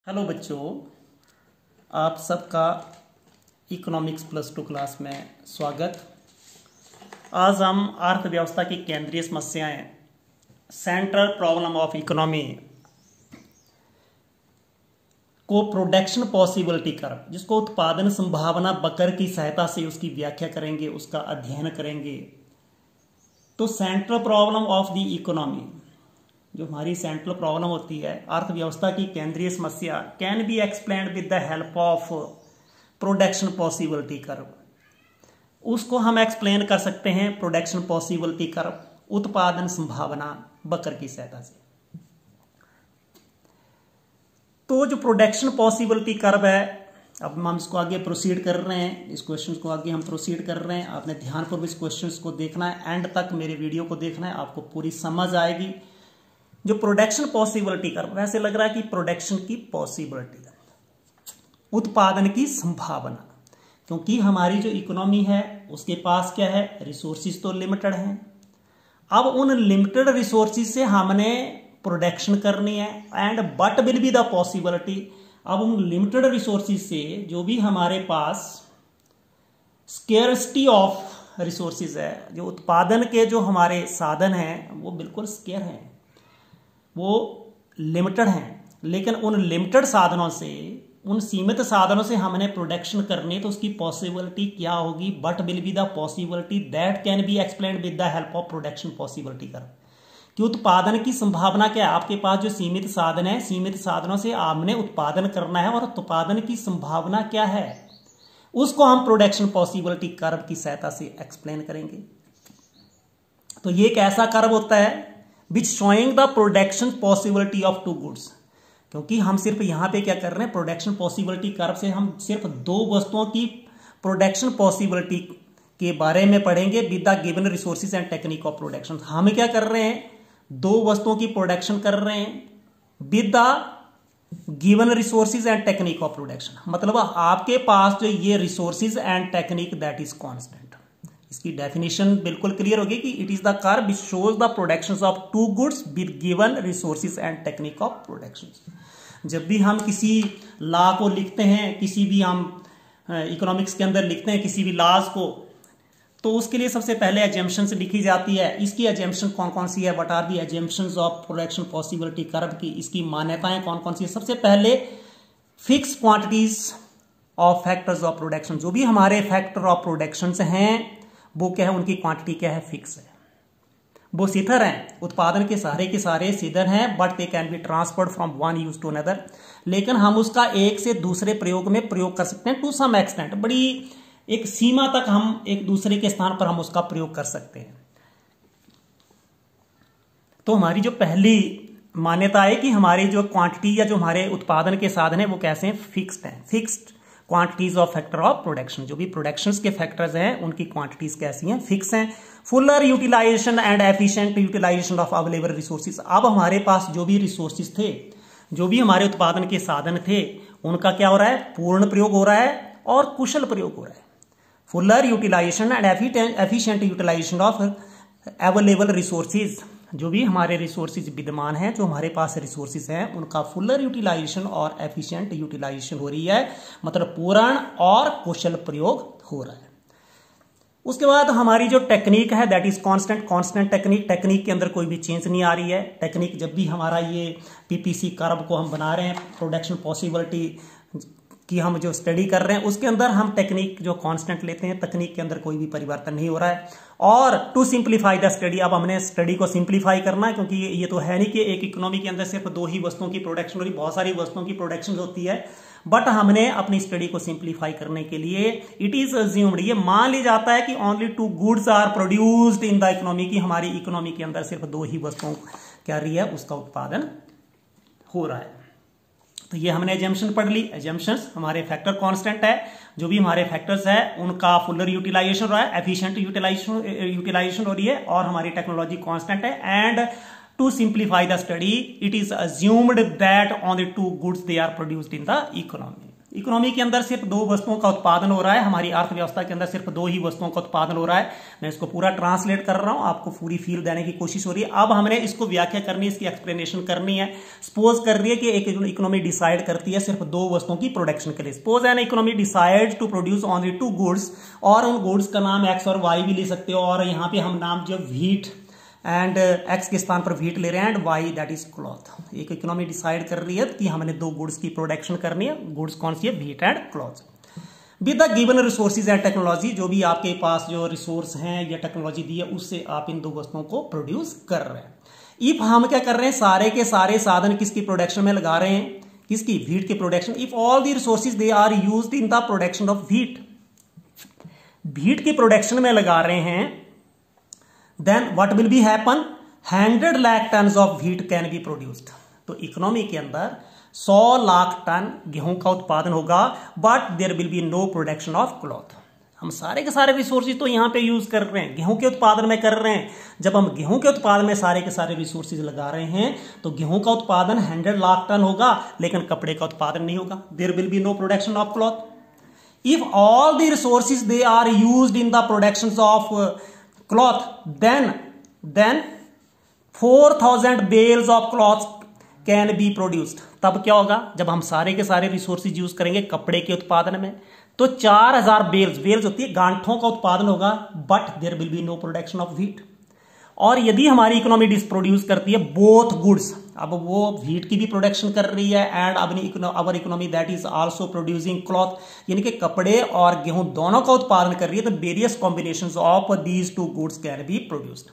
Hello बच्चों, आप सबका इकोनॉमिक्स +2 क्लास में स्वागत। आज हम अर्थव्यवस्था की केंद्रीय समस्याएं, सेंट्रल प्रॉब्लम ऑफ इकोनॉमी को प्रोडक्शन पॉसिबिलिटी कर्व, जिसको उत्पादन संभावना वक्र की सहायता से उसकी व्याख्या करेंगे, उसका अध्ययन करेंगे। तो central problem of the economy, जो हमारी सेंट्रल प्रॉब्लम होती है, अर्थव्यवस्था की केंद्रीय समस्या, can be explained with the help of production possibility curve. उसको हम एक्सप्लेन कर सकते हैं प्रोडक्शन पॉसिबिलिटी कर्व, उत्पादन संभावना वक्र की सहायता से। तो जो प्रोडक्शन पॉसिबिलिटी कर्व है, अब हम इसको आगे प्रोसीड कर रहे हैं, इस क्वेश्चन को आगे हम प्रोसीड कर रहे हैं। आपने ध्यानपूर्वक इस क्वेश्चन को देखना है, एंड तक मेरे वीडियो को देखना है, आपको पूरी समझ आएगी। जो प्रोडक्शन पॉसिबिलिटी कर्व, वैसे लग रहा है कि प्रोडक्शन की पॉसिबिलिटी, उत्पादन की संभावना, क्योंकि हमारी जो इकोनॉमी है उसके पास क्या है, रिसोर्सेज तो लिमिटेड हैं। अब उन लिमिटेड रिसोर्सेज से हमने प्रोडक्शन करनी है, and but will be the possibility. अब उन लिमिटेड रिसोर्सेज से जो भी हमारे पास स्केर्सिटी ऑफ रिसोर्सेज है, जो उत्पादन के जो हमारे साधन हैं वो बिल्कुल स्केयर हैं, वो लिमिटेड हैं, लेकिन उन लिमिटेड साधनों से, उन सीमित साधनों से हमने प्रोडक्शन करनी, तो उसकी पॉसिबिलिटी क्या होगी, but will be the possibility that can be explained with the help of production possibility curve. कि उत्पादन की संभावना क्या है, आपके पास जो सीमित साधन है, सीमित साधनों से आपने उत्पादन करना है, और उत्पादन की संभावना क्या है, उसको हम प्रोडक्शन पॉसिबिलिटी कर्व की सहायता से एक्सप्लेन करेंगे। तो ये एक ऐसा कर्व होता है which showing the production possibility of two goods. क्योंकि हम सिर्फ यहां पे क्या कर रहे हैं, प्रोडक्शन पॉसिबिलिटी कर्व से हम सिर्फ दो वस्तुओं की प्रोडक्शन पॉसिबिलिटी के बारे में पढ़ेंगे with the given resources and technique of production. हम क्या कर रहे हैं, दो वस्तुओं की प्रोडक्शन कर रहे हैं with the given resources and technique of production. मतलब आपके पास जो ये resources and technique that is constant. इसकी डेफिनेशन बिल्कुल क्लियर होगी कि it is the curve which shows the productions of two goods with given resources and technique of production. जब भी हम किसी लॉ को लिखते हैं, किसी भी हम इकोनॉमिक्स के अंदर लिखते हैं किसी भी लॉज को, तो उसके लिए सबसे पहले एजम्पशंस लिखी जाती है। इसकी एजम्पशन कौन कौन सी है, what are the assumptions of production possibility curve की, इसकी मान्यताएं कौन कौन सी है। सबसे पहले fix quantities of factors of production, जो भी हमारे फैक्टर ऑफ प्रोडक्शन हैं वो क्या है, उनकी क्वांटिटी क्या है, फिक्स है, वो सीधर हैं, उत्पादन के सारे सीधर हैं, but they can be transferred from one use to another. लेकिन हम उसका एक से दूसरे प्रयोग में प्रयोग कर सकते हैं टू सम एक्सटेंट, बड़ी एक सीमा तक हम एक दूसरे के स्थान पर हम उसका प्रयोग कर सकते हैं। तो हमारी जो पहली मान्यता है कि हमारी जो क्वांटिटी या जो हमारे उत्पादन के साधन है वो कैसे हैं, फिक्स्ड हैं, fixed quantities of factor of production. जो भी प्रोडक्शंस के फैक्टर्स हैं उनकी क्वांटिटीज कैसी हैं, फिक्स हैं। Fuller utilization and efficient utilization of available resources. अब हमारे पास जो भी रिसोर्सेज थे, जो भी हमारे उत्पादन के साधन थे, उनका क्या हो रहा है, पूर्ण प्रयोग हो रहा है और कुशल प्रयोग हो रहा है। Fuller utilization and efficient utilization of available resources, जो भी हमारे रिसोर्सेज विद्यमान हैं, जो हमारे पास रिसोर्सेज हैं, उनका फुलर यूटिलाइजेशन और एफिशिएंट यूटिलाइजेशन हो रही है, मतलब पूर्ण और कुशल प्रयोग हो रहा है। उसके बाद हमारी जो टेक्निक है that is constant technique. Technique के अंदर कोई भी चेंज नहीं आ रही है। टेक्निक जब भी हमारा ये पीपीसी कर्व को हम बना रहे हैं, प्रोडक्शन पॉसिबिलिटी कि हम जो स्टडी कर रहे हैं उसके अंदर हम टेक्निक जो कांस्टेंट लेते हैं, तकनीक के अंदर कोई भी परिवर्तन नहीं हो रहा है। और टू सिंप्लीफाई द स्टडी, अब हमने स्टडी को सिंप्लीफाई करना है, क्योंकि ये तो है नहीं कि एक इकोनॉमी के अंदर सिर्फ दो ही वस्तुओं की प्रोडक्शन हो रही, बहुत सारी वस्तुओं की प्रोडक्शन होती है। बट हमने अपनी स्टडी को सिंप्लीफाई करने के लिए इट इज अज्यूम्ड, ये मान लिया जाता है कि only two goods are produced in the economy, की हमारी इकोनॉमी के अंदर सिर्फ दो ही वस्तुओं क्या रही है, उसका उत्पादन हो रहा है। तो ये हमने एजम्पशन पढ़ ली। एजम्पशंस, हमारे फैक्टर कांस्टेंट है, जो भी हमारे फैक्टर्स है उनका फुलर यूटिलाइजेशन हो रहा है, एफिशिएंट यूटिलाइजेशन हो रही है, और हमारी टेक्नोलॉजी कांस्टेंट है। And to simplify the study it is assumed that only two goods they are produced in the economy. Economy के अंदर सिर्फ 2 वस्तुओं का उत्पादन हो रहा है, हमारी अर्थव्यवस्था के अंदर सिर्फ 2 ही वस्तुओं का उत्पादन हो रहा है। मैं इसको पूरा ट्रांसलेट कर रहा हूं, आपको पूरी फील देने की कोशिश हो रही है। अब हमने इसको व्याख्या करनी है, इसकी एक्सप्लेनेशन करनी है। सपोज कर रही है कि एक इकोनॉमी डिसाइड करती है सिर्फ 2 वस्तुओं की प्रोडक्शन के लिए। Suppose an economy decide to produce only 2 goods, और उन गुड्स का नाम एक्स और वाई भी ले सकते हो, और यहाँ पे हम नाम जो व्हीट एंड एक्स के स्थान पर व्हीट ले रहे हैं, and Y that is cloth. एक इकोनॉमी डिसाइड कर रही है कि हमने 2 गुड्स की प्रोडक्शन करनी है। गुड्स कौन सी है? Wheat and cloth. With the given resources and technology, जो भी आपके पास जो रिसोर्स हैं या टेक्नोलॉजी दी है उससे आप इन 2 वस्तुओं को प्रोड्यूस कर रहे हैं। इफ हम क्या कर रहे हैं, सारे के सारे साधन किसकी प्रोडक्शन में लगा रहे हैं? किसकी? व्हीट की production. If all the resources they are used in the production of wheat, wheat की प्रोडक्शन में लगा रहे हैं, then what will be happen? 100 lakh ton of wheat can be produced. तो इकोनॉमी के अंदर 100 लाख टन गेहूं का उत्पादन होगा, but there will be no production of cloth. हम सारे के सारे रिसोर्सेज तो यहां पे यूज कर रहे हैं, गेहूं के उत्पादन में कर रहे हैं। जब हम गेहूं के उत्पादन में सारे के सारे रिसोर्सेज लगा रहे हैं तो गेहूं का उत्पादन 100 लाख टन होगा, लेकिन कपड़े का उत्पादन नहीं होगा। There will be no production of cloth. If all the resources they are used in the production of cloth, then 4000 bales of cloth can be produced। तब क्या होगा? जब हम सारे के सारे रिसोर्सेज यूज करेंगे कपड़े के उत्पादन में, तो 4000 बेल्स होती है गांठों का उत्पादन होगा, but there will be no production of wheat. और यदि हमारी इकोनॉमी प्रोड्यूस करती है बोथ गुड्स, अब वो व्हीट की भी प्रोडक्शन कर रही है and our economy that is also producing cloth, यानी कि कपड़े और गेहूं दोनों का उत्पादन कर रही है, तो various combinations of these 2 goods can be produced.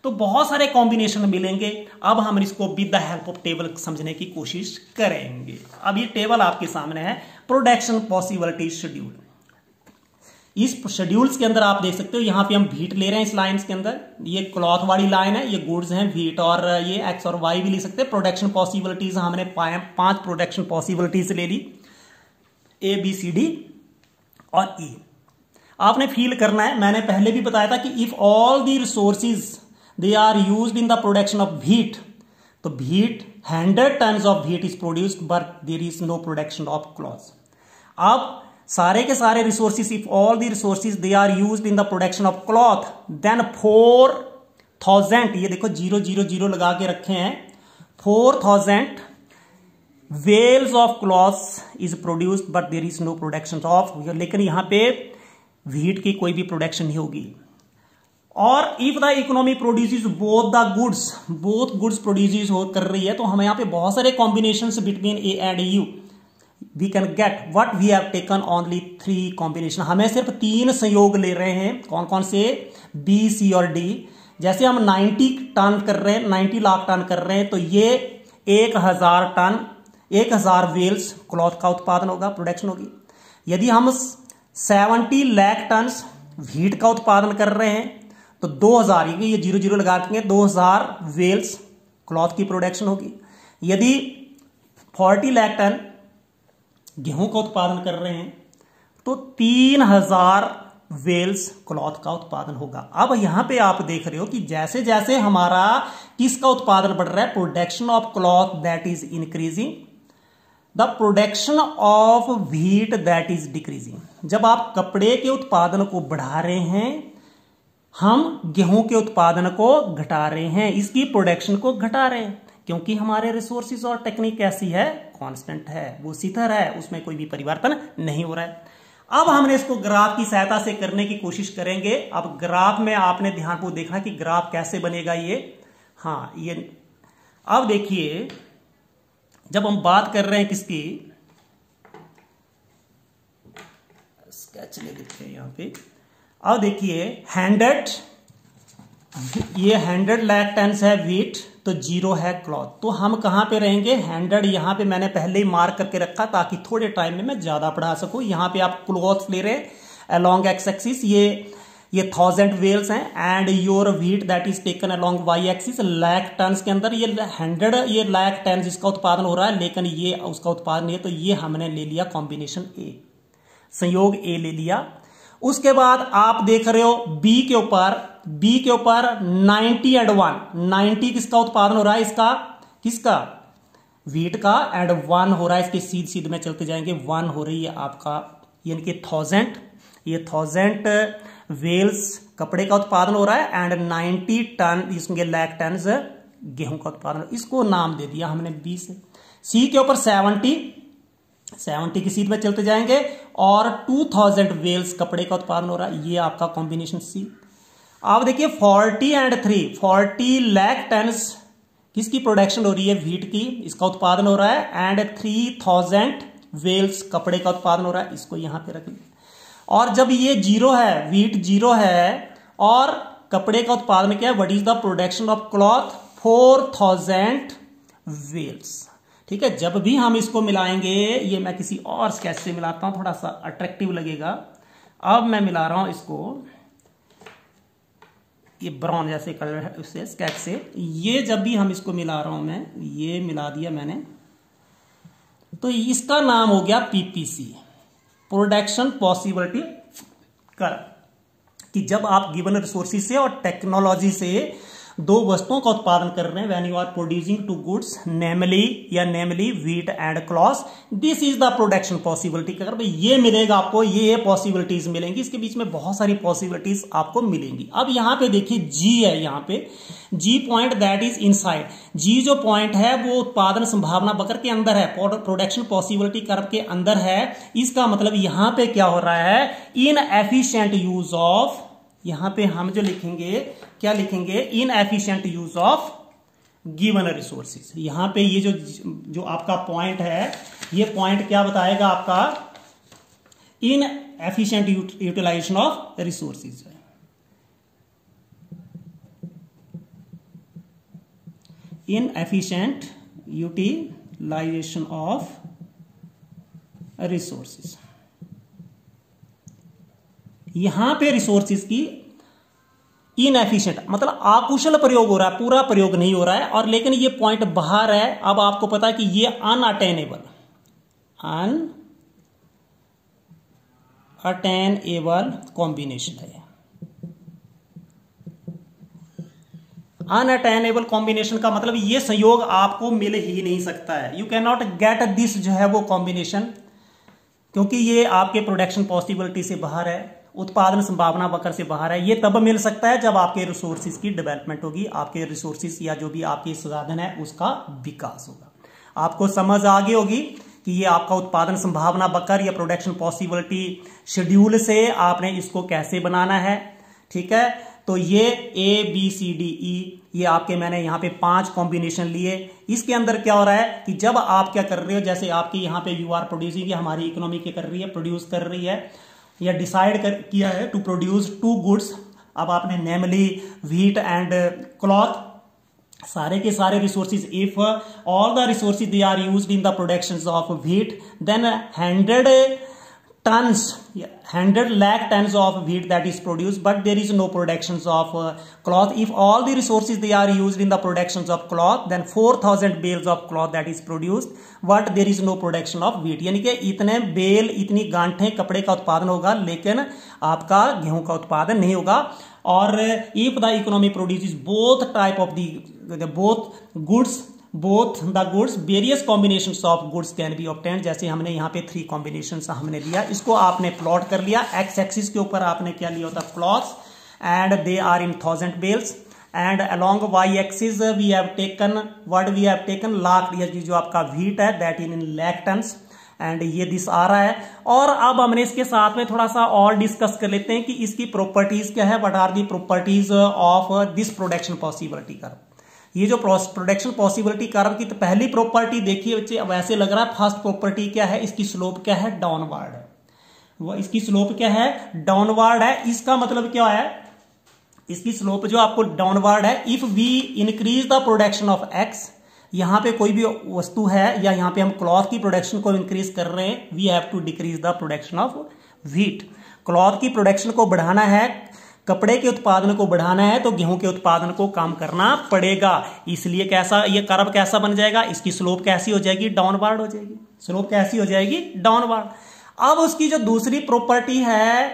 तो बहुत सारे कॉम्बिनेशन मिलेंगे। अब हम इसको with the help of table समझने की कोशिश करेंगे। अब ये टेबल आपके सामने है, प्रोडक्शन पॉसिबिलिटी शेड्यूल। इस शेड्यूल्स के अंदर आप देख सकते हो, यहां पे हम व्हीट ले रहे हैं इस लाइंस के अंदर, ये क्लॉथ वाली लाइन है, ये गुड्स हैं व्हीट, और ये एक्स और वाई भी ले सकते हैं। प्रोडक्शन पॉसिबिलिटीज हमने 5 प्रोडक्शन पॉसिबिलिटीज ले ली, ए बी सी डी और ई। आपने फील करना है, मैंने पहले भी बताया था कि if all the resources they are used in the production of wheat, तो wheat 100 ton of wheat is produced, but there is no production of cloth. अब सारे के सारे resources, if all the resources they are used in the production of cloth, then 4000, ये देखो 000 लगा के रखे हैं, 4000 bales of cloth is produced, but there is no production of, लेकिन यहां पे व्हीट की कोई भी प्रोडक्शन नहीं होगी। और if the economy produces both the goods, both goods produce कर रही है, तो हमें यहां पे बहुत सारे combination between A and you we can get what we have taken only 3 combination। हमें सिर्फ 3 संयोग ले रहे हैं, कौन कौन से? बी, सी और डी। जैसे हम 90 टन कर रहे हैं, 90 लाख टन कर रहे हैं, तो ये 1000 टन, 1000 वेल्स क्लॉथ का उत्पादन होगा, प्रोडक्शन होगी। यदि हम 70 लाख टन व्हीट का उत्पादन कर रहे हैं, तो 2000, ये 0 लगा देंगे, 2000 वेल्स क्लॉथ की प्रोडक्शन होगी। यदि 40 लाख टन गेहूं का उत्पादन कर रहे हैं, तो 3000 वेल्स क्लॉथ का उत्पादन होगा। अब यहां पे आप देख रहे हो कि जैसे जैसे हमारा किसका उत्पादन बढ़ रहा है, production of cloth that is increasing, the production of wheat that is decreasing. जब आप कपड़े के उत्पादन को बढ़ा रहे हैं, हम गेहूं के उत्पादन को घटा रहे हैं, इसकी प्रोडक्शन को घटा रहे हैं, क्योंकि हमारे रिसोर्सेज और टेक्निक कैसी है? कांस्टेंट है, वो स्थिर है, उसमें कोई भी परिवर्तन नहीं हो रहा है। अब हमने इसको ग्राफ की सहायता से करने की कोशिश करेंगे। अब ग्राफ में आपने ध्यानपूर्वक देखना कि ग्राफ कैसे बनेगा ये। हाँ, ये अब देखिए, जब हम बात कर रहे हैं किसकी, स्केच ले लेते हैं यहां पे। अब देखिए 100, ये 100 लाख टन है व्हीट, तो 0 है क्लॉथ, तो हम कहां पे रहेंगे? 100 यहां पे मैंने पहले ही मार्क करके रखा ताकि थोड़े टाइम में मैं ज्यादा पढ़ा सकूं। यहां पे आप क्लॉथ ले रहे हैं अलोंग एक्स एक्सिस, ये 1000 वेल्स हैं, and your wheat that is taken along Y axis lakh ton के अंदर, ये 100 ये लाख टन जिसका उत्पादन हो रहा है, लेकिन ये उसका उत्पादन नहीं है, तो ये हमने ले लिया कॉम्बिनेशन ए, संयोग ए ले लिया। उसके बाद आप देख रहे हो बी के ऊपर 90 एंड 1, 90 किसका उत्पादन हो रहा है? इसका किसका? व्हीट का, एंड 1 हो रहा है, इसके सीध सीध में चलते जाएंगे, 1 हो रही है आपका यानी कि 1000, ये 1000 वेल्स कपड़े का उत्पादन हो रहा है, एंड 90 टन इसमें लाख टन गेहूं का उत्पादन। इसको नाम दे दिया हमने 20। सी के ऊपर 70 की सीध में चलते जाएंगे, और 2000 वेल्स कपड़े का उत्पादन हो रहा है, ये आपका कॉम्बिनेशन सी। अब देखिए 40 एंड 3, 40 लाख टन किसकी प्रोडक्शन हो रही है, व्हीट की, इसका उत्पादन हो रहा है, एंड 3000 वेल्स कपड़े का उत्पादन हो रहा है, इसको यहां पे रख लिया। और जब ये 0 है, व्हीट 0 है और कपड़े का उत्पादन क्या है, what is the production of cloth, 4000 bales. ठीक है, जब भी हम इसको मिलाएंगे, ये मैं किसी और स्केच से मिलाता हूं, थोड़ा सा अट्रैक्टिव लगेगा। अब मैं मिला रहा हूं इसको, ये ब्राउन जैसे कलर है उससे, स्केच से। ये जब भी हम इसको मिला रहा हूं मैं, ये मिला दिया मैंने, तो इसका नाम हो गया पीपीसी, प्रोडक्शन पॉसिबिलिटी कर्व। कि जब आप गिवन रिसोर्सेज से और टेक्नोलॉजी से दो वस्तुओं का उत्पादन कर रहे हैं, when you are producing two goods namely wheat and cloth, this is the production possibility curve. ये मिलेगा आपको, ये पॉसिबिलिटीज मिलेंगी, इसके बीच में बहुत सारी पॉसिबिलिटीज आपको मिलेंगी। अब यहां पे देखिए जी है, यहां पे जी पॉइंट दैट इज इनसाइड। जी जो पॉइंट है वो उत्पादन संभावना वक्र के अंदर है, प्रोडक्शन पॉसिबिलिटी कर्व के अंदर है। इसका मतलब यहां पे क्या हो रहा है, इनएफिशिएंट यूज ऑफ, यहां पे हम जो लिखेंगे क्या लिखेंगे, inefficient use of given resources. यहां पे ये जो आपका पॉइंट है, ये पॉइंट क्या बताएगा आपका, inefficient utilization of resources. Inefficient utilization of resources. यहां पे रिसोर्सेज की इनएफिशिएंट मतलब अकुशल प्रयोग हो रहा है, पूरा प्रयोग नहीं हो रहा है, और लेकिन ये पॉइंट बाहर है। अब आपको पता है कि ये अनअटेनेबल कॉम्बिनेशन है। अनअटेनेबल कॉम्बिनेशन का मतलब ये संयोग आपको मिल ही नहीं सकता है, you can not get this जो है वो कॉम्बिनेशन, क्योंकि ये आपके प्रोडक्शन पॉसिबिलिटी से बाहर है, उत्पादन संभावना वक्र से बाहर है। ये तब मिल सकता है जब आपके रिसोर्सेज की डेवलपमेंट होगी, आपके रिसोर्सेज या जो भी आपके संसाधन है उसका विकास होगा। आपको समझ आ गई होगी कि ये आपका उत्पादन संभावना वक्र या प्रोडक्शन पॉसिबिलिटी शेड्यूल से आपने इसको कैसे बनाना है। ठीक है, तो ये ABCDE, ये आपके मैंने यहाँ पे 5 कॉम्बिनेशन लिए। इसके अंदर क्या हो रहा है कि जब आप क्या कर रहे हो, जैसे आपके यहाँ पे यू आर प्रोड्यूसिंग, हमारी इकोनॉमी क्या कर रही है, प्रोड्यूस कर रही है या डिसाइड किया है टू प्रोड्यूस 2 गुड्स। अब आपने नेमली व्हीट एंड क्लॉथ, सारे के सारे resources, if all the resources they are used in the production of wheat, then 100 lakh tons of wheat that is produced, but there is no productions of cloth. If all the resources they are used in the productions of cloth, then 4000 bales of cloth that is produced, but there is no production of wheat. यानी कि इतने bell, इतनी गांठें कपड़े का उत्पादन होगा, लेकिन आपका गेहूं का उत्पादन नहीं होगा। और if the economy produces both type of both the goods, various combinations of goods can be obtained। जैसे हमने यहाँ पे 3 combinations हमने लिया, इसको आपने प्लॉट कर लिया। एक्स एक्सिस के ऊपर आपने क्या लिया होता, cloths, and they are in 1000 bales, and along Y axis we have taken lakh, जो आपका व्हीट है that in lakh tons, and ये दिस आ रहा है। और अब हमने इसके साथ में थोड़ा सा और डिस्कस कर लेते हैं कि इसकी प्रॉपर्टीज क्या है, what are the properties of this production possibility curve. ये जो प्रोडक्शन पॉसिबिलिटी कर्व की तो पहली प्रॉपर्टी देखिए बच्चे, अब ऐसे लग रहा है फर्स्ट प्रॉपर्टी क्या है, इसकी स्लोप क्या है, डाउनवर्ड है। वो इसकी स्लोप क्या है, डाउनवर्ड है। इसका मतलब क्या है, इसकी स्लोप जो आपको डाउनवर्ड है। If we increase the production of X, यहां पे कोई भी वस्तु है या यहां पे हम क्लॉथ की प्रोडक्शन को इंक्रीज कर रहे हैं, we have to decrease the production of wheat. Cloth की प्रोडक्शन को बढ़ाना है, कपड़े के उत्पादन को बढ़ाना है, तो गेहूं के उत्पादन को कम करना पड़ेगा। इसलिए कैसा ये कर्व कैसा बन जाएगा, इसकी स्लोप कैसी हो जाएगी, डाउनवर्ड हो जाएगी। स्लोप कैसी हो जाएगी, डाउनवर्ड। अब उसकी जो दूसरी प्रॉपर्टी है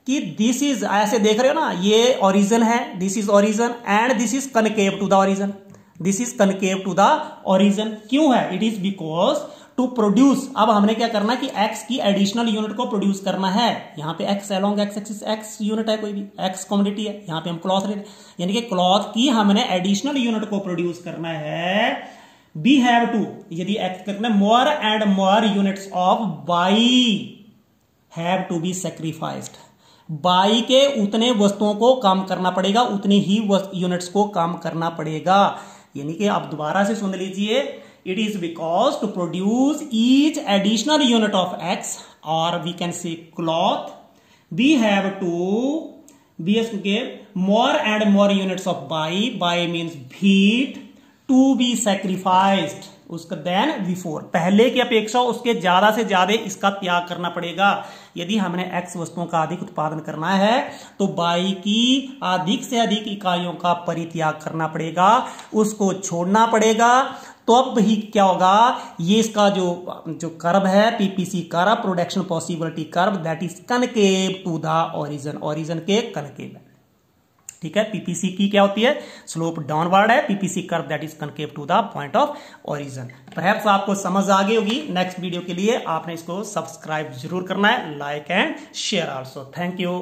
कि दिस इज, ऐसे देख रहे हो ना, ये ओरिजिन है, this is origin and this is concave to the origin. This is concave to the origin. क्यों है? It is because to produce, अब हमने क्या करना है कि x की एडिशनल यूनिट को प्रोड्यूस करना है। यहां पे x along x axis x unit है, कोई भी x कमोडिटी है, यहां पे हम क्लॉथ ले, यानी कि क्लॉथ की हमने एडिशनल यूनिट को प्रोड्यूस करना है। वी हैव टू, यदि x करना more and more units of Y have to be sacrificed, Y के उतने वस्तुओं को कम करना पड़ेगा, उतनी ही यूनिट्स को कम करना पड़ेगा। यानी कि आप दोबारा से सुन लीजिए, it is because to produce each additional unit of X और we can say cloth, we have to give more and more units of Y, Y means wheat, to be sacrificed उसका देन बिफोर, पहले की अपेक्षा उसके ज्यादा से ज्यादा इसका त्याग करना पड़ेगा। यदि हमने एक्स वस्तुओं का अधिक उत्पादन करना है तो बाई की अधिक से अधिक इकाइयों का परित्याग करना पड़ेगा, उसको छोड़ना पड़ेगा। तो अब ही क्या होगा, ये इसका जो कर्व है PPC curve, production possibility curve, that is concave to the origin, origin के कनकेव है। ठीक है, पीपीसी की क्या होती है, स्लोप डाउनवर्ड है, PPC curve that is concave to the point of origin. Perhaps आपको समझ आ गई होगी। नेक्स्ट वीडियो के लिए आपने इसको सब्सक्राइब जरूर करना है, like and share also. Thank you.